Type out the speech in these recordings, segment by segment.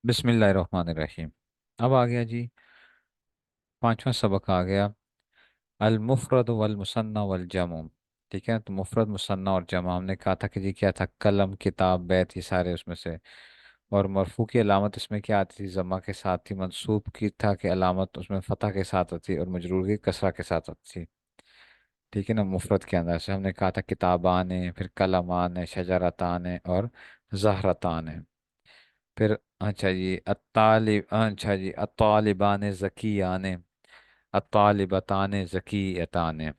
बिस्मिल्लाहिर्रहमानिर्रहीम। अब आ गया जी, पांचवा सबक आ गया। अल मुफरद वल मुसन्ना वल जमू। ठीक है, तो मुफरद मुसन्ना और जमा हमने कहा था कि जी क्या था, कलम किताब बैत, ये सारे उसमें से। और मरफू की अलामत इसमें क्या आती थी, जमा के साथ थी। मंसूब की था कि अलामत उसमें फतह के साथ आती थी, और मजरूर की कसरा के साथ आती थी। ठीक है ना, मुफरद के अंदर से हमने कहा था किताबान है, फिर कलमान है, शजरतान है, और जहरतान है। फिर अच्छा जी अत्तालिब, अच्छा जी अत्तालिबान ज़कियान, अत्तालिबतान ज़कियतान।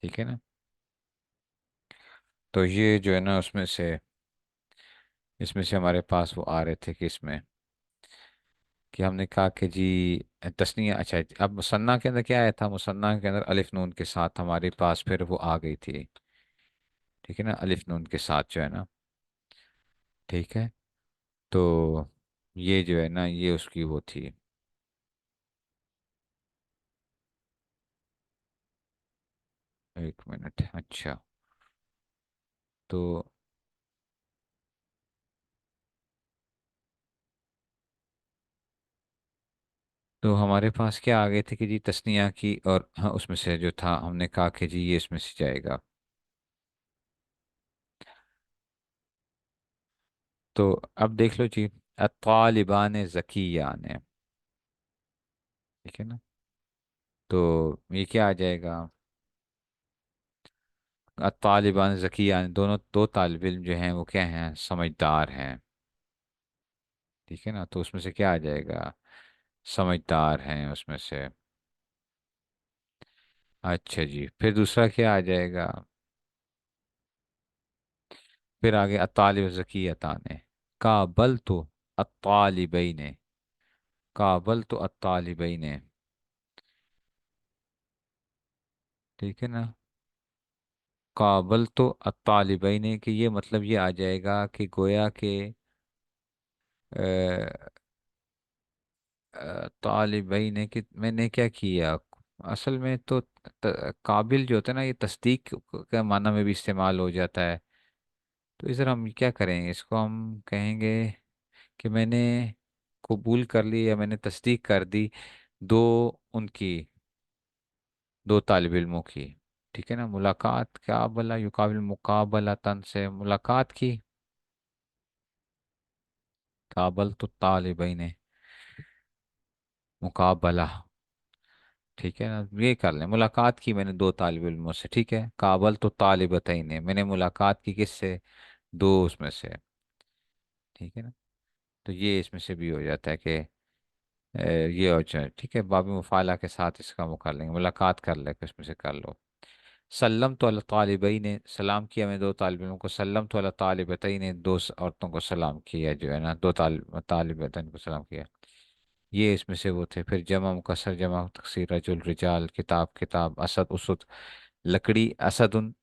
ठीक है ना, तो ये जो है ना उसमें से, इसमें से हमारे पास वो आ रहे थे कि इसमें, कि हमने कहा कि जी तस्निया। अच्छा जी, अब मुसन्ना के अंदर क्या आया था, मुसन्ना के अंदर अलिफ नून के साथ हमारे पास फिर वो आ गई थी। ठीक है ना, अलिफ नून के साथ जो है ना। ठीक है, तो ये जो है ना ये उसकी वो थी। एक मिनट, अच्छा। तो हमारे पास क्या आ गए थे कि जी तस्निया की, और हाँ उसमें से जो था हमने कहा कि जी ये इसमें से जाएगा। तो अब देख लो जी, अत्तालिबान ज़कियान। ठीक है ना, तो ये क्या आ जाएगा, अत्तालिबान ज़कियान, दोनों दो तालिब इल्म जो हैं वो क्या हैं, समझदार हैं। ठीक है ना, तो उसमें से क्या आ जाएगा, समझदार हैं उसमें से। अच्छा जी, फिर दूसरा क्या आ जाएगा, फिर आगे अत्तालिब ज़कियतान। काबल तो अत्तालिबैन, काबल तो अत्तालिबैन। ठीक है ना, काबल तो अत्तालिबैन कि ये मतलब ये आ जाएगा कि गोया के तालिबैन कि मैंने क्या किया। असल में तो काबिल जो होता है ना, ये तस्दीक का माना में भी इस्तेमाल हो जाता है। तो इधर हम क्या करेंगे, इसको हम कहेंगे कि मैंने कबूल कर ली, या मैंने तस्दीक कर दी दो उनकी, दो तालिब इल्मों की। ठीक है ना, मुलाकात, क्या बोला, युकाबिल मुकाबलतन से मुलाकात की। काबल तो तालिबैन, मुकाबला। ठीक है ना, ये कर लें, मुलाकात की मैंने दो तालिब इल्मों से। ठीक है, काबल तो तालिबतैन, मैंने मुलाकात की किससे, दो उसमें से। ठीक है ना, तो ये इसमें से भी हो जाता है कि ये हो जाए। ठीक है, बाबी मुफाला के साथ इसका वो कर लेंगे, मुलाकात कर ले उसमें से कर लो। सल्लम तो अला तालिबई ने, सलाम किया मैं दो तालिब इल्मों को। सल्लम तो अला तालिबतई ने, दो औरतों को सलाम किया जो है ना, दो तालिबतन को सलाम किया। ये इसमें से वो थे। फिर जमा मुकसर, जमा तकसीर, रजुल रिजाल, किताब किताब, असद उसद, लकड़ी असदुन,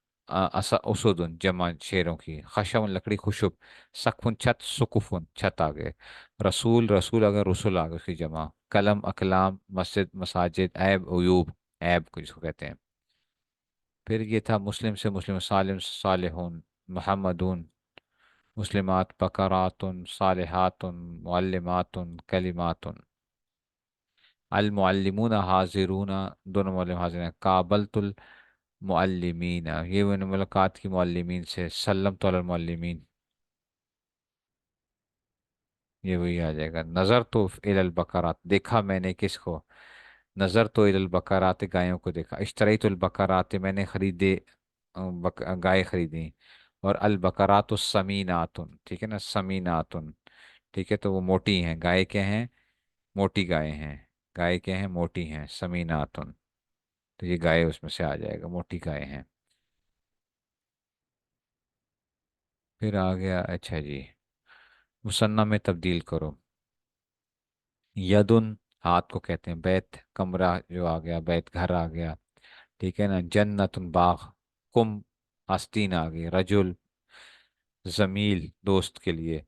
उसुदुन जमा शेरों की, खशम लकड़ी खुशब, सकफुन छत, सुकुफुन छत आ गए। रसूल रसूल अगर रसुल आ गए उसकी जमा। कलम अकलाम, मस्जिद मसाजिद, ऐब अयूब, ऐब को जिसको कहते हैं। फिर ये था मुस्लिम से मुस्लिम, सालिम से सालिहून, मोहम्मदून, मुस्लिमात, बकरातुन, सालिहातुन, मुअल्लिमातुन, कलिमातुन। अल मुअल्लिमून हाजिरून, दोनों मुअल्लिम हाजिर हैं। काबलतुल मुअल्लिमीन, ये मैंने मुलाकात की मुअल्लिमीन से। सल्लम तो अलल मुअल्लिमीन, ये वही आ जाएगा। नज़र तो इलल बकरात, देखा मैंने किसको, नज़र तो इलल बकरात, गायों को देखा। इश्तरी तो बकरात, मैंने खरीदे गाय खरीदी। और अल बकरात समीनातुन, ठीक है ना, समीनातुन। ठीक है, तो वो मोटी हैं, गाय के हैं, मोटी गाय हैं। गाय के हैं, मोटी हैं, समीनातुन। तो ये गाय उसमें से आ जाएगा, मोटी गाय हैं। फिर आ गया, अच्छा जी, मुसन्ना में तब्दील करो। यदुन, हाथ को कहते हैं। बैत, कमरा जो आ गया, बैत घर आ गया। ठीक है ना, जन्नतुन बाग, कुम आस्तीन आ गई। रजुल जमील, दोस्त के लिए।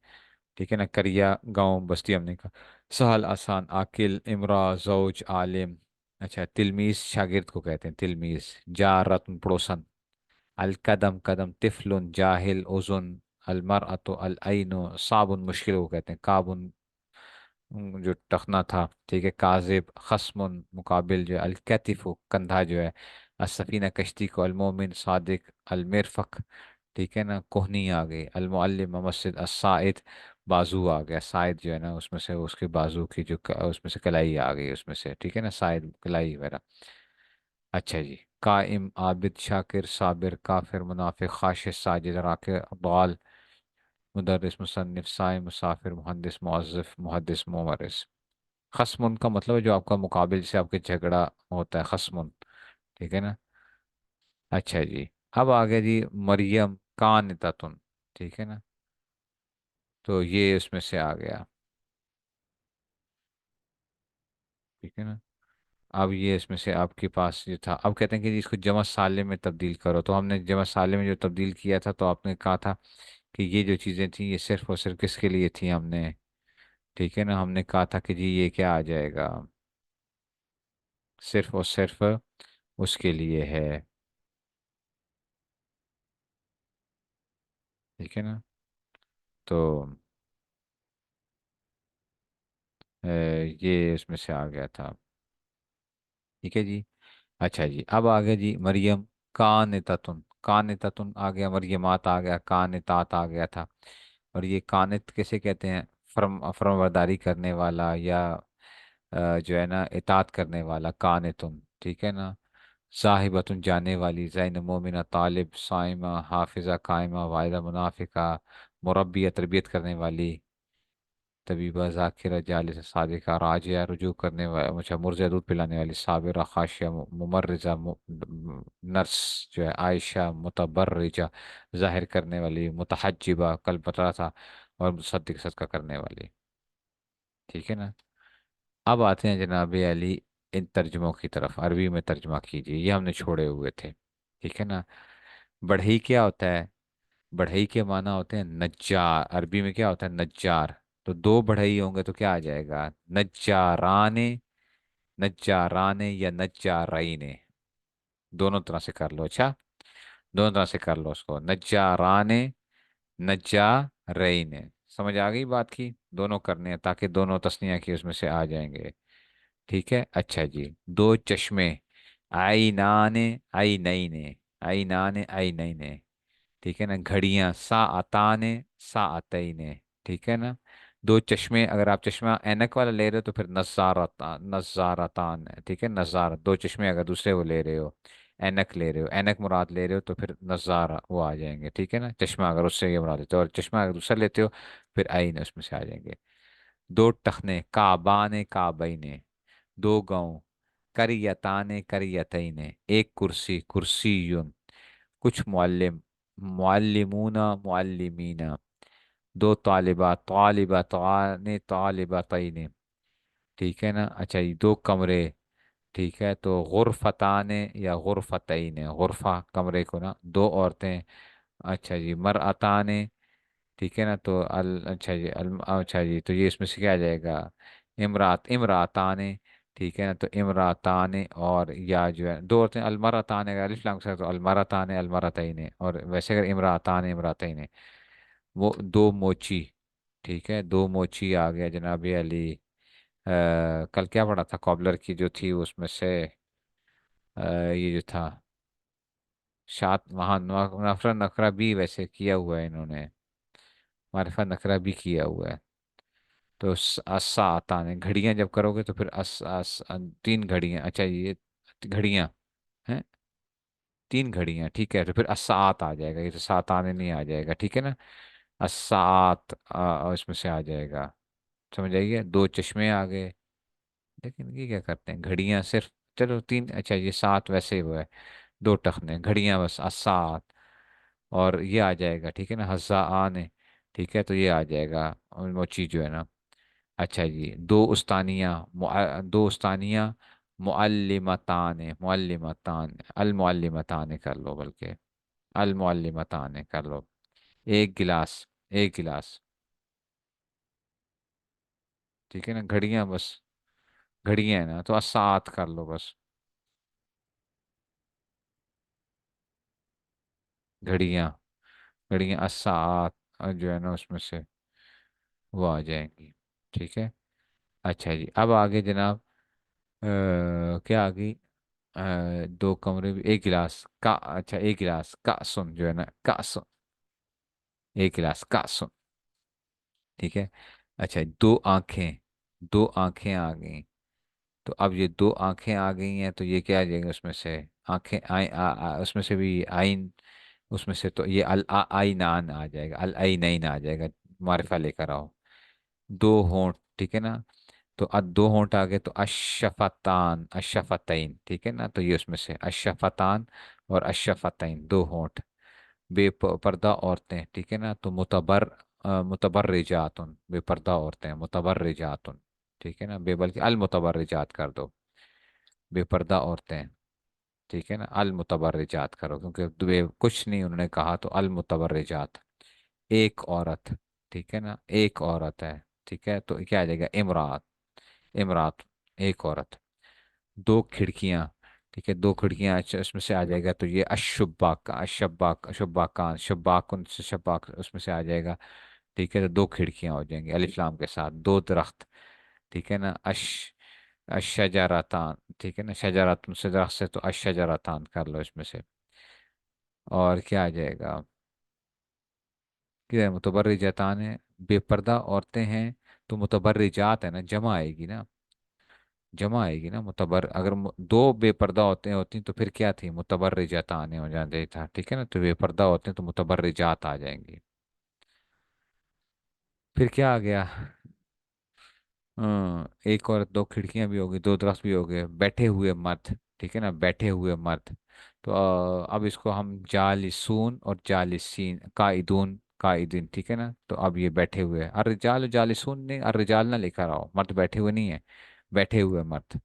ठीक है ना, करिया गांव बस्ती हमने कहा। सहल आसान, आकिल, इमरा जौज, आलिम। अच्छा, तिलमीज शागिर्द को कहते हैं, तिलमीज। जारतन पड़ोसन। अल कदम कदम, तिफलुन जाहिल, उजुन। अल मरअतु अल ऐनु, साबुन मुश्किल को कहते हैं, काबुन جو ٹخنا تھا، ٹھیک ہے، کاذب، خصم، مقابل جو ہے، الکتف، کندھا جو ہے، السفینہ کشتی کو، المومن صادق، المرفق، ٹھیک ہے نا، کوہنی آ گئی، المعلم مسجد، السائد، بازو آ گیا، سائد جو ہے نا اس میں سے اس کے بازو کی جو اس میں سے کلائی آ گئی اس میں سے، ٹھیک ہے نا، سائد کلائی وغیرہ۔ اچھا جی، قائم، عابد، شاکر، صابر، کافر، منافق، خاشع، ساجد، راکع، ضال، مدرس، مصنف، سائم، مسافر، مہندس، موظف، محدث، ممرس۔ خصم کا مطلب ہے جو آپ کا مقابل سے آپ کے جھگڑا ہوتا ہے، خصم، ٹھیک ہے نا۔ اچھا جی، اب آگے جی مریم قانتۃ، ٹھیک ہے نا، تو یہ اس میں سے آ گیا، ٹھیک ہے نا۔ اب یہ اس میں سے آپ کے پاس جو تھا، اب کہتے ہیں کہ جی اس کو جمع سالم میں تبدیل کرو، تو ہم نے جمع سالم میں جو تبدیل کیا تھا تو آپ نے کہا تھا کہ یہ جو چیزیں تھیں یہ صرف اور صرف کس کے لیے تھیں، ہم نے، ٹھیک ہے نا، ہم نے کہا تھا کہ جی یہ کیا آ جائے گا، صرف اور صرف اس کے لیے ہے، ٹھیک ہے نا، تو یہ اس میں سے آ گیا تھا، ٹھیک ہے جی۔ اچھا جی، اب آگے جی مریم کانتتن، کانتتن آ گیا، مریمات آ گیا، کانتات آ گیا تھا، اور یہ کانت کیسے کہتے ہیں، فرم برداری کرنے والا، یا جو ہے نا اطاعت کرنے والا، کانتن، ٹھیک ہے نا، صاحبتن جانے والی، زین، مومنہ، طالب، صائمہ، حافظہ، قائمہ، واحدہ، منافقہ، مربیہ تربیت کرنے والی، طبیبہ، ذاکرہ، جالس، صادقہ، راجعہ رجوع کرنے والا، مجھے مرزا دودھ پلانے والی، صابرہ، خاشعہ، ممرزہ، نرس جو ہے، عائشہ، متبرجہ ظاہر کرنے والی، متحجبہ کل بتا تھا، اور مصدق صدقہ کرنے والی، ٹھیک ہے نا۔ اب آتے ہیں جناب علی ان ترجموں کی طرف، عربی میں ترجمہ کیجیے، یہ ہم نے چھوڑے ہوئے تھے، ٹھیک ہے نا۔ بڑھئی کیا ہوتا ہے؟ بڑھئی کے معنی ہوتے ہیں نجار، عربی میں کیا ہوتا ہے؟ نجار، تو دو بڑھئی ہوں گے تو کیا آ جائے گا؟ نجاران، نجاران یا نجارین، دونوں طرح سے کر لو، اچھا، دونوں طرح سے کر لو اس کو، نجاران، نجارین، سمجھ آ گئی بات کی؟ دونوں کرنے ہیں تاکہ دونوں تسنیہ کی اس میں سے آ جائیں گے، ٹھیک ہے۔ اچھا جی، دو چشمے، عینان، عینین، عینان، عینین، ٹھیک ہے نا، گھڑیاں، ساعتان، ساعتین، ٹھیک ہے نا، دو چشمے، اگر آپ چشمہ اینک والا لے رہے ہو تو پھر نظارتان، نظارتان ہے، ٹھیک ہے، نظارت، دو چشمے اگر دوسرے وہ لے رہے ہو، اینک لے رہے ہو، اینک مراد لے رہے ہو تو پھر نظارہ وہ آ جائیں گے، ٹھیک ہے نا، چشمہ اگر اس سے یہ مراد لیتے ہو، اور چشمہ اگر دوسرا لیتے ہو پھر آئین اس میں سے آ جائیں گے۔ دو ٹخنے، کعبان، کعبین، دو گاؤں، کریتان، کریتین، ایک کرسی، کرسیون، کچھ معلم، معلمون، معلمین، دو طالبات، طالبتان، طالبتین، ٹھیک ہے نا۔ اچھا یہ دو کمرے، ٹھیک ہے، تو غرفتان یا غرفتین، غرفہ کمرے کو نا، دو عورتیں، اچھا جی، مرأتان، ٹھیک ہے نا، تو اچھا جی، اچھا جی، تو یہ اس میں سے کیا آ جائے گا؟ امراتان، ٹھیک ہے نا، تو امراتان، اور یا جو ہے دو عورتیں، المراتان اگر الف لام کے ساتھ تو المراتان، المراتین، اور ویسے اگر امراتان، امراتین، وہ دو موچی، ٹھیک ہے، دو موچی آ گیا جناب علی، کل کیا پڑھا تھا، کابلر کی جو تھی اس میں سے، یہ جو تھا شات، وہاں نفرہ نکرہ بھی ویسے کیا ہوا ہے انہوں نے، معرفہ نکرہ بھی کیا ہوا ہے، تو الساعتان، گھڑیاں جب کرو گے تو پھر تین گھڑیاں، اچھا یہ گھڑیاں ہیں، تین گھڑیاں، ٹھیک ہے، تو پھر الساعات آ جائے گا، یہ تو سات آنے نہیں آ جائے گا، ٹھیک ہے نا، الساعات اس میں سے آ جائے گا، سمجھ آئیے، دو چشمے آ گئے، لیکن یہ کیا کرتے ہیں گھڑیاں صرف، چلو تین، اچھا یہ سات ویسے ہوا ہے، دو ٹخنے، گھڑیاں بس، الساعات، اور یہ آ جائے گا، ٹھیک ہے نا، حصہ آنے، ٹھیک ہے، تو یہ آ جائے گا، اور وہ چیز جو ہے نا، اچھا جی، دو استانیہ، دو استانیہ، معلمتان، معلمتان، المعلمتان کر لو، بلکہ المعلمتان کر لو، ایک گلاس، ایک گلاس، ٹھیک ہے نا، گھڑیاں بس، گھڑیاں ہیں نا تو الساعات کر لو بس، گھڑیاں، گھڑیاں الساعات جو ہے نا اس میں سے وہ آ جائیں گی، ٹھیک ہے۔ अच्छा जी, अब आगे जनाब, क्या आ गई? दो कमरे भी, एक गिलास का, अच्छा एक गिलास का सुन जो है ना, का सुन, एक गिलास का सुन। ठीक है। अच्छा, दो आंखें, दो आंखें आ गई। तो अब ये दो आंखें आ गई हैं, तो ये क्या आ जाएगा उसमें से? आंखें उसमें से भी आइन, उसमें से तो ये आईनान आ जाएगा, अल आईनाइन आ जाएगा। मारिफा लेकर आओ। दो होंठ, ठीक है ना? तो दो होंठ आ गए, तो अशफतान, अशफतैन, ठीक है ना? तो ये उसमें से अशफतान और अशफतैन, दो होंठ। बेपर्दा औरतें, ठीक है ना? तो मुतबर्रिजातुन, बेपर्दा औरतें, मुतबर्रिजातुन, ठीक है ना? बल्कि अल मुतबर्रिजात कर दो, बेपर्दा औरतें, ठीक है ना? अल मुतबर्रिजात करो, क्योंकि कुछ नहीं उन्होंने कहा, तो अल मुतबर्रिजात। एक औरत, ठीक है ना? एक औरत है, ठीक है? तो क्या आ जाएगा? इमरात, इमरात, एक औरत। दो खिड़कियां, ठीक है, दो खिड़कियां, अच्छा उसमें से आ जाएगा, तो ये अशुब्बाक, अशब्बाक, अशुब्बाकान, शब्बाकुन से शब्बाक, उसमें से आ जाएगा। ठीक है, तो दो खिड़कियां हो जाएंगी अलिफ लाम के साथ। दो दरख्त, ठीक है ना? अशजरतान, ठीक है ना? शजरतन से दरख्त से, तो अशजरतान कर लो इसमें से। और क्या आ जाएगा? क्या मुतबर्रिजतान है, बेपर्दा औरतें हैं, तो मुतबर्रिजात है ना, जमा आएगी ना, जमा आएगी ना। अगर दो बेपर्दा होते होती तो फिर क्या थी? मुतबर्रिजात आने हो जाते था, ठीक है ना? तो बेपर्दा होते हैं तो मुतबर्रिजात आ जाएंगी। फिर क्या आ गया? एक और दो खिड़कियां भी होगी, दो दरख्त भी हो गए, बैठे हुए मर्द, ठीक है ना? बैठे हुए मर्द। तो अब इसको हम जालिसून और जालिसीन, काइदून, काइदीन, ठीक है ना? तो अब ये बैठे हुए हैं, अर रिजाल जालिसून नहीं, अर रिजाल ना लेकर आओ, मर्द बैठे हुए नहीं है, बैठे हुए मर्द,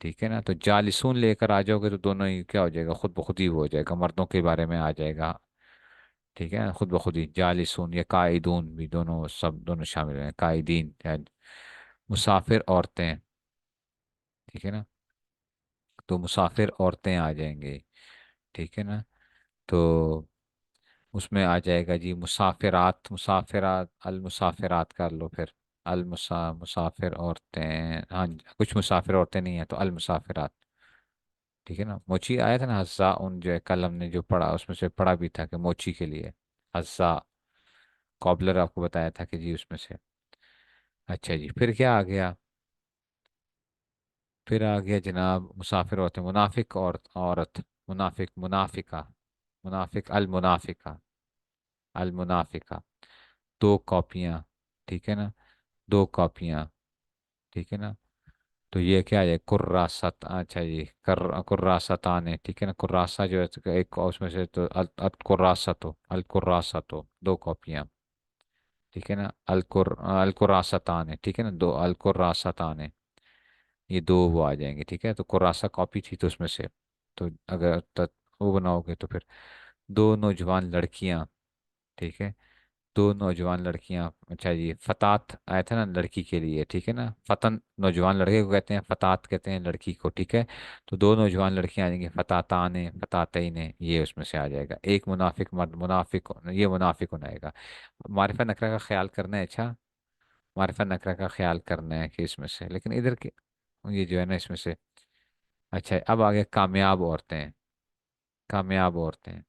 ठीक है ना? तो जालिसून लेकर आ जाओगे तो दोनों ही क्या हो जाएगा? खुद ब खुद ही हो जाएगा, मर्दों के बारे में आ जाएगा, ठीक है ना? खुद ब खुद ही जालिसून या काइदून भी, दोनों सब दोनों शामिल हैं, काइदीन या मुसाफिर औरतें, ठीक है ना? तो मुसाफिर औरतें आ जाएंगे, ठीक है ना? तो उसमें आ जाएगा जी मुसाफिरात, मुसाफिरात, अल मुसाफिरात कर लो फिर। मुसाफिर औरतें, हाँ कुछ मुसाफिर औरतें नहीं है, तो अल मुसाफिरात, ठीक है ना? मोची आया था ना, हस्सा उन जो है, कल हमने जो पढ़ा उसमें से पढ़ा भी था कि मोची के लिए हस्सा, कॉबलर आपको बताया था कि जी उसमें से। अच्छा जी, फिर क्या आ गया? फिर आ गया जनाब, मुसाफिर औरतें, मुनाफिक और औरत, मुनाफिक, मुनाफिका, मुनाफिक, अल मुनाफिका, अल मुनाफिका। दो कॉपियाँ, ठीक है ना? दो कॉपियाँ, ठीक है ना? तो ये क्या है? कुर्रासत, अच्छा जी, कुर्रासतान, ठीक है ना? कुर्रासा जो है, तो एक और उसमें से, तो अल कुर्रासतो, अल कुर्रासतो, दो कॉपियाँ, ठीक है ना? अल कुर्रासतान, ठीक है ना? दो अल कुर्रासतान, ये दो वो आ जाएंगे, ठीक है? तो कुर्रासा कॉपी थी तो उसमें से, तो अगर वो बनाओगे तो फिर दो नौजवान लड़कियां, ठीक है? दो नौजवान लड़कियां, अच्छा जी, फतात आया था ना लड़की के लिए, ठीक है ना? फतन नौजवान लड़के को कहते हैं, फतात कहते हैं लड़की को, ठीक है? तो दो नौजवान लड़कियां आ जाएंगी, फतातान, फतातईन, ये उसमें से आ जाएगा। एक मुनाफिक मर्द, मुनाफिक, ये मुनाफिक होना आएगा। मारिफा नकरा का ख्याल करना है, अच्छा, मारिफा नकरा का ख्याल करना है कि इसमें से, लेकिन इधर के ये जो है ना इसमें से। अच्छा, अब आगे कामयाब औरतें, कामयाब औरतें,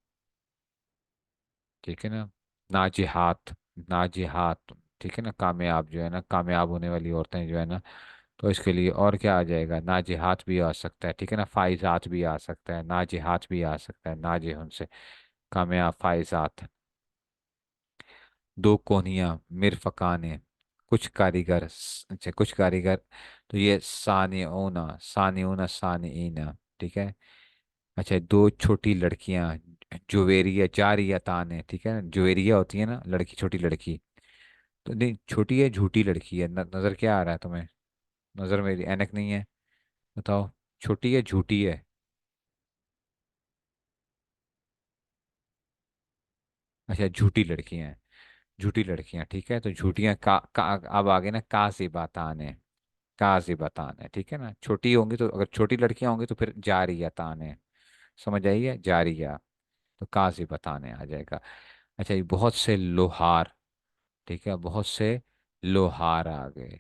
ठीक है ना? नाजिहात, नाजिहात, ठीक है ना? कामयाब जो है ना, कामयाब होने वाली औरतें जो है ना, तो इसके लिए और क्या आ जाएगा? नाजिहात भी आ सकता है, ठीक है ना? फाइजात भी आ सकता है, नाजिहात भी आ सकता है, नाजिह से कामयाब, फाइजात। दो कोहनियाँ, मिरफकाने, कुछ कारीगर, अच्छा कुछ कारीगर, तो ये सानिऊना, सानिऊना, सानिईना, ठीक है? अच्छा, दो छोटी लड़कियां, जुवेरिया, जारिया तान है, ठीक है ना? जुवेरिया होती है ना लड़की, छोटी लड़की। तो नहीं, छोटी है, झूठी लड़की है, नजर क्या आ रहा है तुम्हें? नजर मेरी ऐनक नहीं है, बताओ, छोटी है झूठी है? अच्छा, झूठी लड़कियां हैं, झूठी लड़कियां, ठीक है? तो झूठियां का अब आगे ना, का से बातान है, का से बातान है, ठीक है ना? छोटी होंगी तो, अगर छोटी लड़कियां होंगी तो फिर जारिया तान है, समझ आइए, जारिया, तो का से बताने आ जाएगा। अच्छा, ये बहुत से लोहार, ठीक है? बहुत से लोहार आ गए,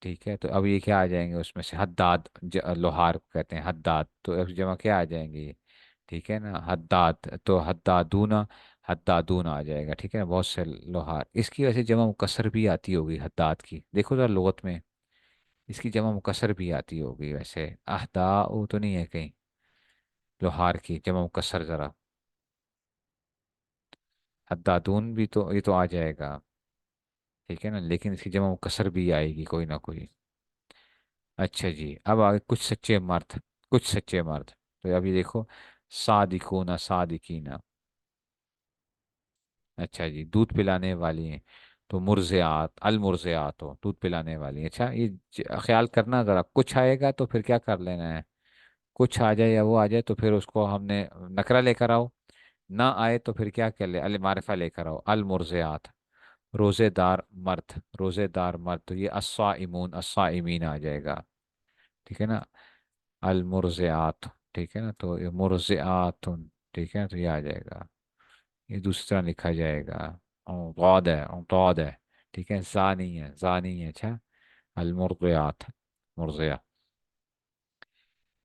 ٹھیک ہے، تو اب یہ کیا آ جائیں گے اس میں سے؟ حداد، لوہار کو کہتے ہیں حداد، تو اب جمع کیا آ جائیں گے یہ؟ ٹھیک ہے نا، حداد تو حدادون، حدادون آ جائے گا، ٹھیک ہے نا، بہت سے لوہار۔ اس کی وجہ سے جمع مکسر بھی آتی ہوگی حداد کی، دیکھو ذرا لغت میں اس کی جمع مکسر بھی آتی ہوگی ویسے، اہدا تو نہیں ہے کہیں لوہار کی جمع مکسر ذرا؟ حدادون بھی تو یہ تو آ جائے گا، ٹھیک ہے نا، لیکن اس کی جمع مکسر بھی آئے گی کوئی نہ کوئی۔ اچھا جی، اب آگے کچھ سچے مرد، کچھ سچے مرد، تو ابھی دیکھو صادقون صادقین، اچھا جی، دودھ پلانے والی ہیں تو مرضعات، المرضعات ہو دودھ پلانے والی ہیں۔ اچھا یہ خیال کرنا ذرا، کچھ آئے گا تو پھر کیا کر لینا ہے، کچھ آ جائے یا وہ آ جائے تو پھر اس کو ہم نے نکرہ لے کر آؤ، نہ آئے تو پھر کیا کر لے، المعرفہ لے کر آؤ، المرضعات، روزے دار مرد، روزے دار مرد، تو یہ الصائمون الصائمین آ جائے گا، ٹھیک ہے نا، المرضعات، ٹھیک ہے نا، تو یہ مرضعات، ٹھیک ہے نا، تو یہ آ جائے گا، یہ دوسری طرح لکھا جائے گا، غاد ہے، غاد ہے، ٹھیک ہے، زانی ہے، زانی ہے، اچھا، المرضعات، مرضعہ،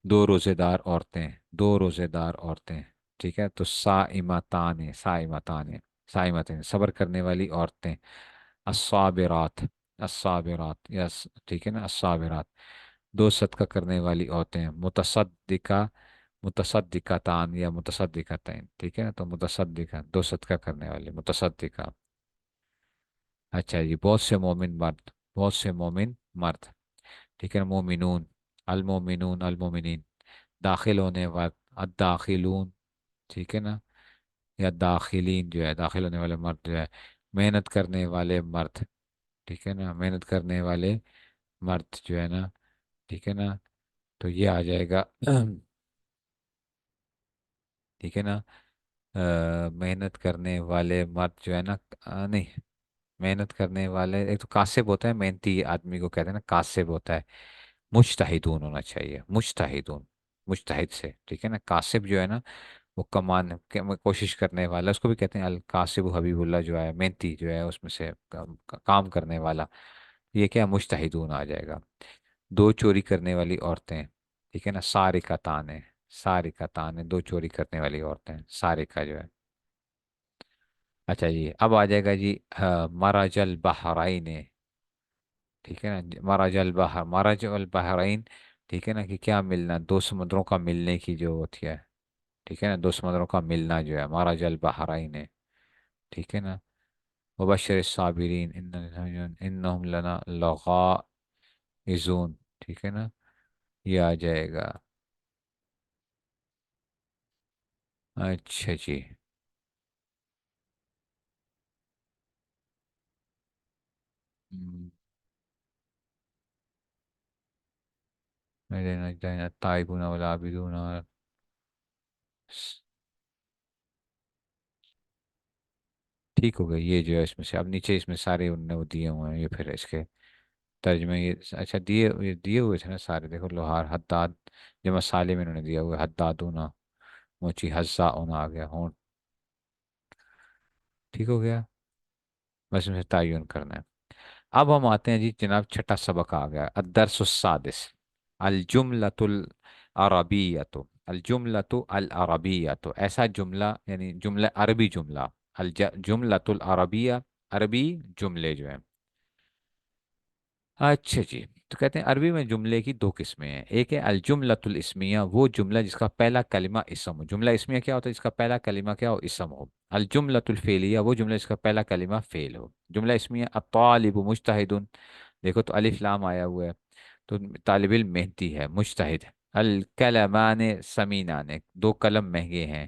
دو روزے دار عورتیں، دو روزے دار عورتیں، ٹھیک ہے، تو صائمتان، صائمتان، صائمتان صبر کرنے والی عورتیں، الصابرات، الصابرات، یس، ٹھیک ہے نا، الصابرات، دو صدقہ کرنے والی عورتیں، متصدقہ، متصدقتان یا متصدقتین، ٹھیک ہے نا، تو متصدقہ دو صدقہ کرنے والی، متصدقہ، اچھا جی، بہت سے مومن مرد، بہت سے مومن مرد، ٹھیک ہے نا، مومنون، المومنون المومنین، داخل ہونے والے، الداخلون، ٹھیک ہے نا، یا داخلین جو ہے داخل ہونے والے مرد جو ہے، محنت کرنے والے مرد، ٹھیک ہے نا، محنت کرنے والے مرد جو ہے نا، ٹھیک ہے نا، تو یہ آ جائے گا ٹھیک ہے نا، محنت کرنے والے مرد جو ہے نا، نہیں، محنت کرنے والے ایک تو کاسب ہوتا ہے، محنتی آدمی کو کہتے ہیں نا کاسب ہوتا ہے، مجتہدون ہونا چاہیے، مجتہدون، مجتہد سے، ٹھیک ہے نا، کاسب جو ہے نا وہ کوشش کرنے والا، اس کو بھی کہتے ہیں القاسب حبیب اللہ، جو ہے محنتی جو ہے اس میں سے کام کرنے والا، یہ کیا مجتہدون آ جائے گا۔ دو چوری کرنے والی عورتیں، ٹھیک ہے نا، سارقتان ہے، سارقتان ہے، دو چوری کرنے والی عورتیں، سارقہ جو ہے، اچھا جی، اب آ جائے گا جی، مرج البحرین، ٹھیک ہے نا، مرج البحر، مرج البحرین، ٹھیک ہے نا، کہ کیا ملنا، دو سمندروں کا ملنے کی جو ہوتی ہے، ٹھیک ہے نا، دو سمندروں کا ملنا جو ہے مرج البحرین ہے، ٹھیک ہے نا، وبشر الصابرین انہم لنا لغائزون، ٹھیک ہے نا، یہ آ جائے گا، اچھا جی، میرے نجدین التائبون والعابدون ٹھیک ہو گئی یہ جو ہے اس میں سے، اب نیچے اس میں سارے انہوں نے وہ دیے ہوئے ہیں، یہ پھر اس کے ترجمے یہ اچھا دیے ہوئے تھے نا سارے، دیکھو لوہار، حداد، جو مسالے میں انہوں نے دیا ہوا ہے، حدادونا، موچی حزا اونا آ گیا ہوں، ٹھیک ہو گیا، بس میں سے تعین کرنا ہے۔ اب ہم آتے ہیں جی جناب، چھٹا سبق آ گیا، الدرس السادس، الجملۃ العربیۃ، الجملۃ العربیۃ، ایسا جملہ یعنی جملہ عربی جملہ، جملۃ العربیہ، عربی جملے جو ہیں، اچھا جی، تو کہتے ہیں عربی میں جملے کی دو قسمیں ہیں، ایک ہے الجملۃ الاسمیہ، وہ جملہ جس کا پہلا کلمہ اسم ہو، جملہ اسمیہ کیا ہوتا ہے، جس کا پہلا کلمہ کیا ہو، اسم ہو، الجملۃ الفعلیہ، وہ جملہ جس کا پہلا کلمہ فعل ہو، جملہ اسمیہ، الطالب مجتہد، دیکھو تو الف لام آیا ہوا ہے، تو طالب علم محنتی ہے، مجتہد، الکلمان سمینان، دو قلم مہنگے ہیں،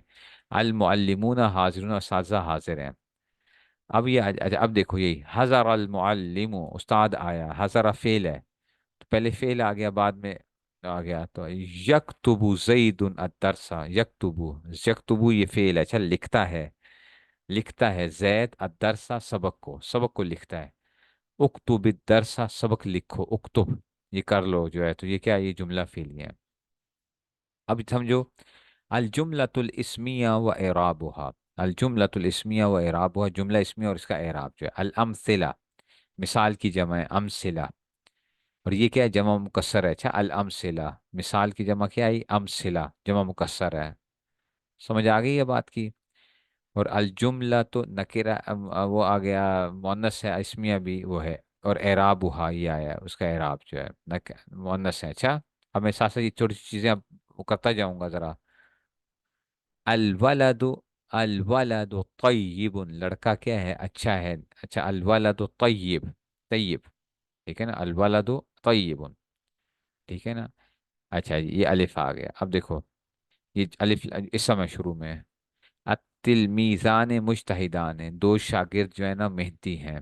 المعلمون حاضرون، اساتذہ حاضر ہیں، اب یہ اچھا، اب دیکھو یہی حضر المعلم، استاد آیا، حضر فعل ہے، تو پہلے فعل آ گیا، بعد میں آ گیا، تو یکتبو زید الدرس، یکتبو، یکتبو یہ فعل ہے، اچھا لکھتا ہے، لکھتا ہے زید الدرس، سبق کو، سبق کو لکھتا ہے، اکتب الدرس، سبق لکھو، اکتب، یہ کر لو جو ہے، تو یہ کیا، یہ جملہ فعلیہ ہے۔ اب سمجھو، الجملۃ الاسمیہ و اعرابها، الجملۃ الاسمیہ و اعرابها، جملہ اسمیہ اور اس کا اعراب جو ہے، الامثلہ، مثال کی جمع ہے، امثلہ، اور یہ کیا ہے؟ جمع مکسر ہے. اچھا، الامثلہ، مثال کی جمع کیا آئی؟ امثلہ، جمع مکسر ہے. سمجھ آ گئی یہ بات کی. اور الجملہ تو نکرہ، وہ آ گیا مؤنث ہے، اسمیہ بھی وہ ہے. اور اعراب ہوا یہ آیا، اس کا اعراب جو ہے مؤنث ہے. اچھا، اب میں ساتھ ساتھ یہ چھوٹی سی چیزیں اب وہ کرتا جاؤں گا ذرا. الولد، الولد طیب، لڑکا کیا ہے؟ اچھا ہے. اچھا، الولد طیب، طیب، ٹھیک ہے نا. الولد طیب، ٹھیک ہے نا. اچھا جی، یہ الف آ گیا. اب دیکھو، یہ الف اس سمے شروع میں ہے. التلمیذان مجتہدان، دو شاگرد جو ہے نا محنتی ہیں.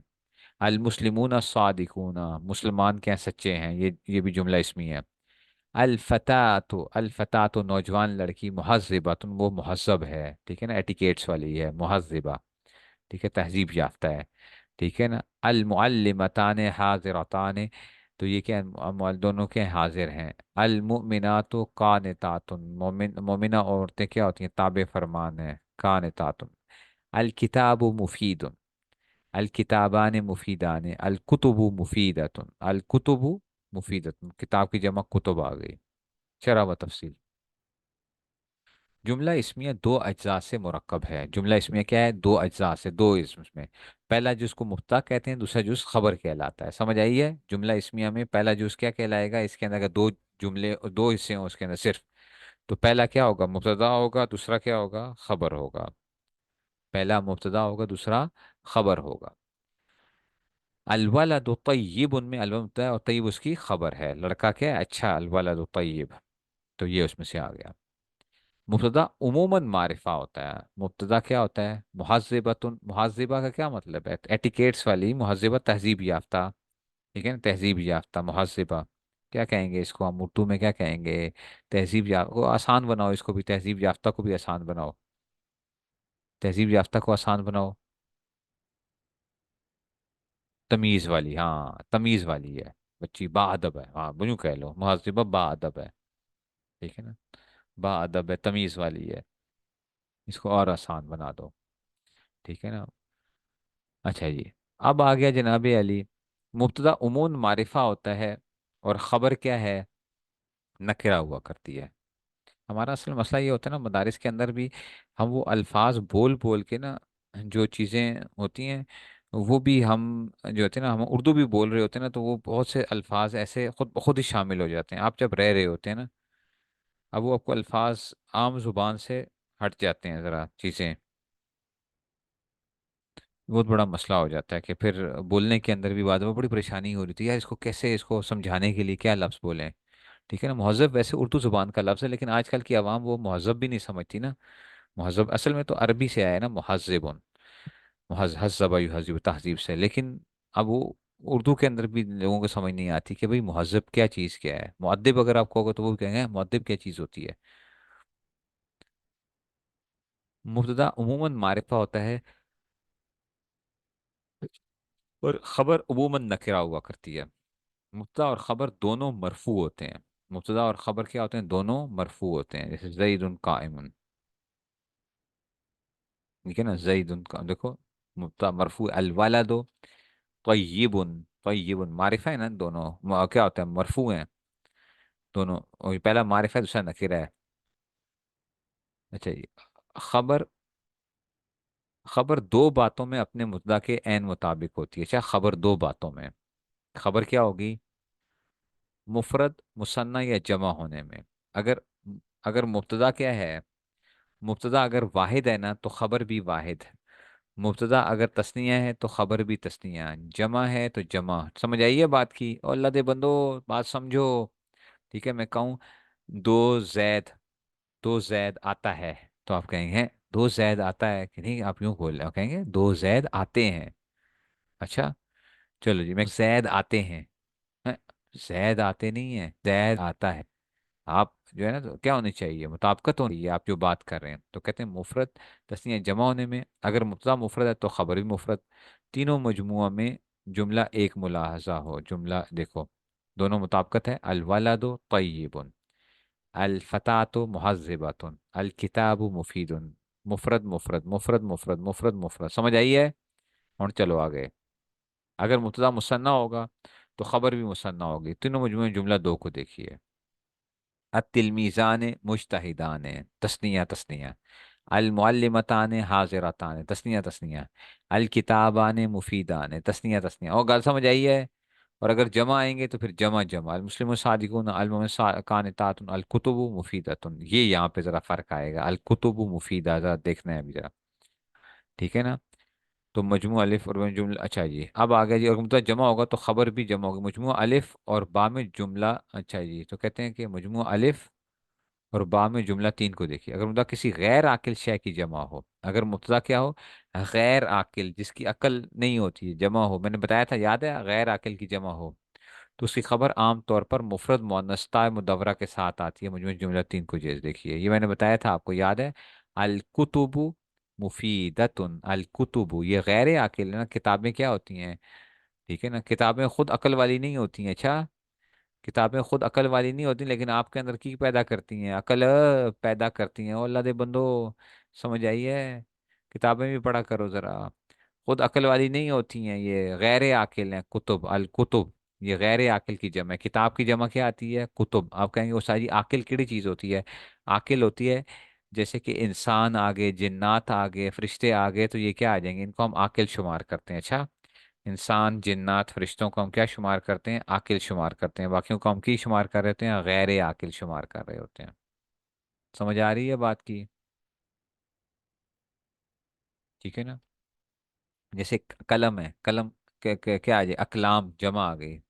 المسلمون الصادقون، مسلمان کیا سچے ہیں. یہ بھی جملہ اسمی ہے. الفتاۃ، الفتاۃ نوجوان لڑکی. مہذبۃ، وہ مہذب ہے، ٹھیک ہے نا، ایٹیکیٹس والی ہے، مہذبہ، ٹھیک ہے، تہذیب یافتہ ہے، ٹھیک ہے نا. المعلمتان حاضرتان، تو یہ کیا ہے؟ دونوں کے حاضر ہیں. المؤمنات قانتات، مومنہ عورتیں کیا ہوتی ہیں؟ تابع فرمان ہیں، قانتات. الکتاب مفید، الکتابان مفیدان. الکتب مفیدۃ، الکتب مفیدۃ، کتاب کی جمع کتب آ گئی. شرح و تفصیل. جملہ اسمیہ دو اجزاء سے مرکب ہے. جملہ اسمیہ کیا ہے؟ دو اجزاء سے، دو اسم میں. پہلا جز کو مبتدا کہتے ہیں، دوسرا جز خبر کہلاتا ہے. سمجھ آئی ہے؟ جملہ اسمیہ میں پہلا جز کیا کہلائے گا؟ اس کے اندر اگر دو جملے، دو حصے ہوں اس کے اندر صرف، تو پہلا کیا ہوگا؟ مبتدا ہوگا، دوسرا کیا ہوگا؟ خبر ہوگا. پہلا مبتدا ہوگا، دوسرا خبر ہوگا. الولد طیب، ان میں الولد مبتدا ہے اور طیب اس کی خبر ہے. لڑکا کیا ہے؟ اچھا، الولد طیب، تو یہ اس میں سے آ گیا. مبتدا عموماً معرفہ ہوتا ہے. مبتدا کیا ہوتا ہے؟ مہذبۃ، مہذبہ کا کیا مطلب ہے؟ ایٹیکیٹس والی. مہذبہ تہذیب یافتہ، ٹھیک ہے نا، تہذیب یافتہ مہذبہ. کیا کہیں گے اس کو ہم اردو میں؟ کیا کہیں گے؟ تہذیب یافتہ کو آسان بناؤ، اس کو بھی تہذیب یافتہ کو بھی آسان بناؤ. تہذیب یافتہ کو آسان بناؤ. تمیز والی، ہاں تمیز والی ہے بچی، با ادب ہے. ہاں بنو کہہ لو، مہذبہ با ادب ہے، ٹھیک ہے نا. با ادب ہے، تمیز والی ہے. اس کو اور آسان بنا دو، ٹھیک ہے نا. اچھا جی، اب آ گیا جناب علی. مبتدا عموم معرفہ ہوتا ہے اور خبر کیا ہے؟ نکرہ ہوا کرتی ہے. ہمارا اصل مسئلہ یہ ہوتا ہے نا مدارس کے اندر بھی، ہم وہ الفاظ بول بول کے نا، جو چیزیں ہوتی ہیں وہ بھی ہم جو ہوتے ہیں نا، ہم اردو بھی بول رہے ہوتے ہیں نا، تو وہ بہت سے الفاظ ایسے خود بخود ہی شامل ہو جاتے ہیں. آپ جب رہ رہے ہوتے ہیں نا، اب وہ آپ کو الفاظ عام زبان سے ہٹ جاتے ہیں ذرا چیزیں. بہت بڑا مسئلہ ہو جاتا ہے کہ پھر بولنے کے اندر بھی بعد میں بڑی پریشانی ہو رہی تھی، یار اس کو کیسے، اس کو سمجھانے کے لیے کیا لفظ بولیں. ٹھیک ہے نا. مہذب ویسے اردو زبان کا لفظ ہے، لیکن آج کل کی عوام وہ مہذب بھی نہیں سمجھتی نا. مہذب اصل میں تو عربی سے آیا ہے نا، مہذب، مہذب یہذب تہذیب سے. لیکن اب وہ اردو کے اندر بھی لوگوں کو سمجھ نہیں آتی کہ بھئی مہذب کیا چیز کیا ہے. مؤدب اگر آپ کہو گے تو وہ بھی کہیں گے مؤدب کیا چیز ہوتی ہے. مبتدا عموماً معرفہ ہوتا ہے اور خبر عموماً نکرہ ہوا کرتی ہے. مبتدا اور خبر دونوں مرفوع ہوتے ہیں. مبتدا اور خبر کیا ہوتے ہیں؟ دونوں مرفوع ہوتے ہیں. جیسے زید قائم، ٹھیک ہے نا. زید کا دیکھو، مبتدا مرفوع. الولد طیب، طیب معرفہ ہے نا، دونوں کیا ہوتا ہے؟ مرفوع ہیں دونوں. اور پہلا معرفہ ہے، دوسرا نکرہ ہے. اچھا جی. خبر، خبر دو باتوں میں اپنے مبتدا کے عین مطابق ہوتی ہے. اچھا، خبر دو باتوں میں. خبر کیا ہوگی؟ مفرد، مثنی یا جمع ہونے میں. اگر، اگر مبتدا کیا ہے؟ مبتدا اگر واحد ہے نا تو خبر بھی واحد. مبتدا اگر تثنیہ ہے تو خبر بھی تثنیہ. جمع ہے تو جمع. سمجھ آئیے بات کی؟ اور اللہ دے بندو، بات سمجھو. ٹھیک ہے، میں کہوں دو زید، دو زید آتا ہے، تو آپ کہیں گے دو زید آتا ہے کہ نہیں؟ آپ یوں بول رہے ہو، کہیں گے دو زید آتے ہیں. اچھا، چلو جی، میں زید آتے ہیں. ہیں؟ زید آتے نہیں ہیں، زید آتا ہے. آپ جو ہے نا تو کیا ہونی چاہیے؟ مطابقت ہونی چاہیے. آپ جو بات کر رہے ہیں تو کہتے ہیں مفرد تسنیہ جمع ہونے میں. اگر مبتدا مفرد ہے تو خبر بھی مفرد. تینوں مجموعہ میں جملہ ایک ملاحظہ ہو. جملہ دیکھو، دونوں مطابقت ہے. الولد طیب، الفتاۃ مہذبۃ، الکتاب مفید. مفرد مفرد مفرد مفرد مفرد مفرد. سمجھ آئی ہے؟ اور چلو آگے. اگر مبتدا مثنیٰ ہوگا तो खबर भी मुसन्ना होगी। तीनों मजमूए में जुमला दो को देखिए। अतिलमीज़ान मुज्तहिदान, तस्निया तस्निया। अल मुअल्लिमतान हाजिरतान, तस्निया तस्निया। अल किताबान मुफीदान, तस्निया तस्निया। और गल समझ आई है? और अगर जमा आएंगे तो फिर जमा जमा, अल मुस्लिम सादिकून अल मोमिन कानितातुन अल कुतुबु मुफीदतुन। ये यहाँ पे जरा फर्क आएगा, अल कुतुबु मुफीदा, जरा देखना है अभी जरा। ठीक है ना? तो मजमू अलिफ और बा में जुमला, अच्छा जी अब आ गया जी। और मुबतदा जमा होगा तो खबर भी जमा होगी। मजमू अलिफ और बा में जुमला, अच्छा जी, तो कहते हैं कि मजमू अलिफ और बा में जुमला तीन को देखिए। अगर मुबतदा किसी गैर आकिल शय की जमा हो, अगर मुबतदा क्या हो, गैर आकिल, जिसकी अकल नहीं होती है, जमा हो, मैंने बताया था याद है, गैर आकिल की जमा हो, तो उसकी खबर आम तौर पर मुफरद मुअन्नस ता मुदव्वरा के साथ आती है। मुझमें जुमला तीन को जैसे देखिए, ये मैंने बताया था, आपको याद है? अल कुतुबु मुफीदतुन, अल कुतुबु, ये गैर आकिल है ना, किताबें क्या होती हैं? ठीक है ना, किताबें खुद अकल वाली नहीं होती हैं। अच्छा, किताबें खुद अकल वाली नहीं होती, लेकिन आपके अंदर की पैदा करती हैं, अकल पैदा करती हैं। और अल्लाह दे बंदो, समझ आई है? किताबें भी पढ़ा करो जरा। खुद अकल वाली नहीं होती हैं, ये गैर आकिल हैं। कुतुब, अल कुतुब, ये गैर आकिल की जमा है। किताब की जमा क्या आती है? कुतुब। आप कहेंगे वो सारी आकिल किहड़ी चीज़ होती है? आकिल होती है, जैसे कि इंसान आ गए, जिन्नात आ गए, फरिश्ते आ गए, तो ये क्या आ जाएंगे? इनको हम आकिल शुमार करते हैं। अच्छा, इंसान जिन्नात फरिश्तों को हम क्या शुमार करते हैं? आकिल शुमार करते हैं। बाकियों को हम की शुमार कर रहे होते हैं? गैर आकिल शुमार कर रहे होते हैं। समझ आ रही है बात की? ठीक है ना? जैसे कलम है, कलम क्या आ जाए? अकलाम जमा आ गई,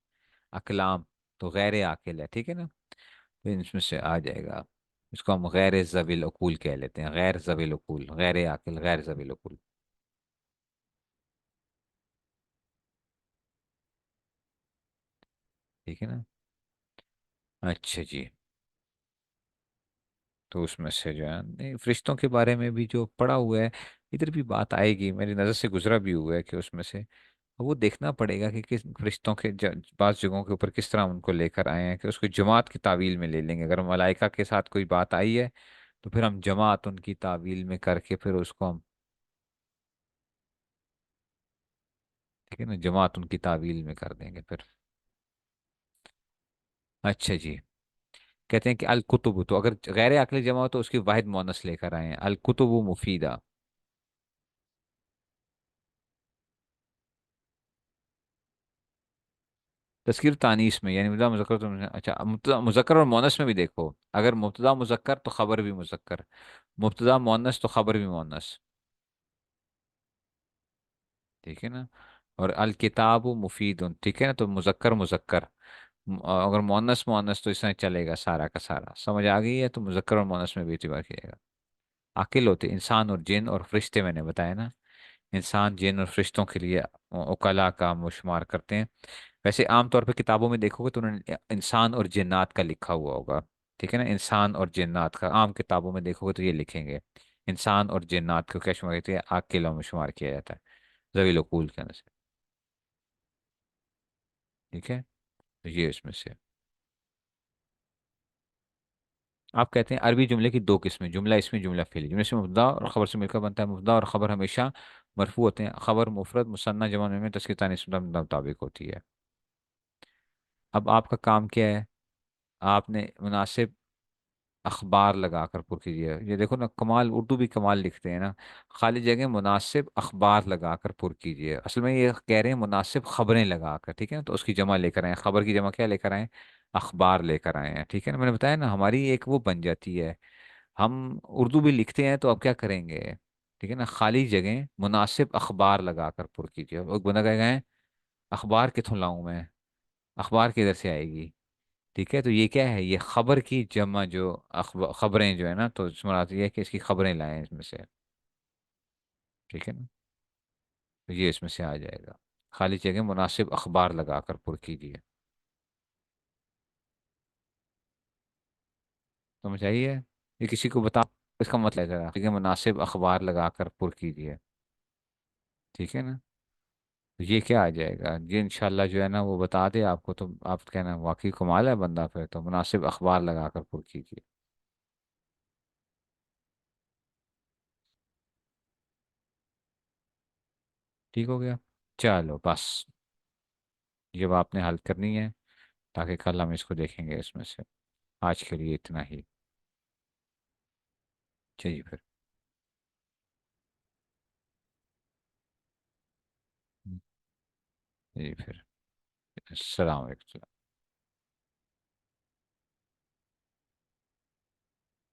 अकलाम, तो गैर आकिल है। ठीक है ना? तो इसमें से आ जाएगा। इसको हम गैर ज़वील उकूल कह लेते हैं, गैर ज़वील उकूल, गैर आकिल, गैर ज़वील उकूल। ठीक है ना? अच्छा जी। तो उसमें से जो है नहीं, फरिश्तों के बारे में भी जो पढ़ा हुआ है, इधर भी बात आएगी, मेरी नज़र से गुजरा भी हुआ है कि उसमें से वो देखना पड़ेगा कि किस फरिश्तों के बास जगहों के ऊपर किस तरह उनको लेकर आए हैं, कि उसको जमात की तावील में ले लेंगे। अगर मलाइका के साथ कोई बात आई है तो फिर हम जमात उनकी तावील में करके फिर उसको हम, ठीक है ना, जमात उनकी तावील में कर देंगे फिर। अच्छा जी। कहते हैं कि अल कुतुब, तो अगर गैर अकली जमा हो तो उसकी वाहिद मोनस लेकर आए हैं, अल कुतुब मुफीदा। तस्कीर तानीस में, यानी मुबतदा मुज़क्कर तो, अच्छा, मुबतदा मुज़क्कर और मोनस में भी देखो। अगर मुबतदा मुज़क्कर तो खबर भी मुज़क्कर, मुबतदा मोनस तो खबर भी मोनस। ठीक है ना? और अल किताब मुफीदुन, ठीक है ना, तो मुज़क्कर मुज़क्कर। अगर मोनस मोनस तो इसमें चलेगा सारा का सारा। समझ आ गई है? तो मुज़क्कर और मोनस में भी इतबार किएगा। आकिल होते इंसान और जिन और फरिश्ते, मैंने बताया ना, इंसान जिन और फरिश्तों के लिए उकला का हम शुमार करते हैं। वैसे आमतौर पर किताबों में देखोगे तो उन्होंने इंसान और जिन्नात का लिखा हुआ होगा। ठीक है ना? इंसान और जिन्नात का आम किताबों में देखोगे तो ये लिखेंगे, इंसान और जिन्नात को क्या शुमार करते हैं? आकिलों में शुमार किया जाता है, ज़वील उकूल के अंदर से। ठीक है? तो ये इसमें से आप कहते हैं अरबी जुमले की दो किस्में, जुमला इसमें, जुमला फेली। जुमले से मुब्तदा और खबर से मिलकर बनता है। मुब्तदा और खबर हमेशा मरफू होते हैं। खबर मुफरद मुसन्ना जमा में तस्कीर तानीस मुताबिक होती है। अब आपका काम क्या है? आपने मुनासिब अखबार लगाकर पुर कीजिए। ये देखो ना, कमाल, उर्दू भी कमाल लिखते हैं ना। खाली जगह मुनासिब अखबार लगाकर पुर कीजिए। असल में ये कह रहे हैं मुनासिब खबरें लगाकर। ठीक है ना? तो उसकी जमा लेकर आए, खबर की जमा क्या लेकर आए? अखबार लेकर आए हैं। ठीक है ना? मैंने बताया ना, हमारी एक वो बन जाती है। हम उर्दू भी लिखते हैं तो अब क्या करेंगे? ठीक है ना, खाली जगह मुनासिब अखबार लगाकर पुर कीजिए। अब एक बंदा कहेगा, "हैं, अखबार किथों लाऊं मैं? अखबार किधर से आएगी?" ठीक है, तो ये क्या है? ये खबर की जमा, जो खबरें जो है ना, तो इसमें आती है कि इसकी खबरें लाएं इसमें से। ठीक है ना? तो ये इसमें से आ जाएगा। खाली जगह मुनासिब अखबार लगाकर पुर कीजिए। समझ आई है? ये किसी को बता, इसका मतलब है जरा, ठीक है, मुनासिब अखबार लगाकर पुर कीजिए। ठीक है ना? तो ये क्या आ जाएगा? ये इंशाल्लाह जो है ना वो बता दे आपको, तो आप कहना वाकई कमाल है बंदा, फिर तो मुनासिब अखबार लगाकर पुर कीजिए। ठीक हो गया? चलो बस। یہ اب آپ نے حل کرنی ہے، تاکہ کل ہم اس کو دیکھیں گے اس میں سے۔ آج کے لیے اتنا ہی۔ چلیے پھر۔ جی پھر، السلام علیکم۔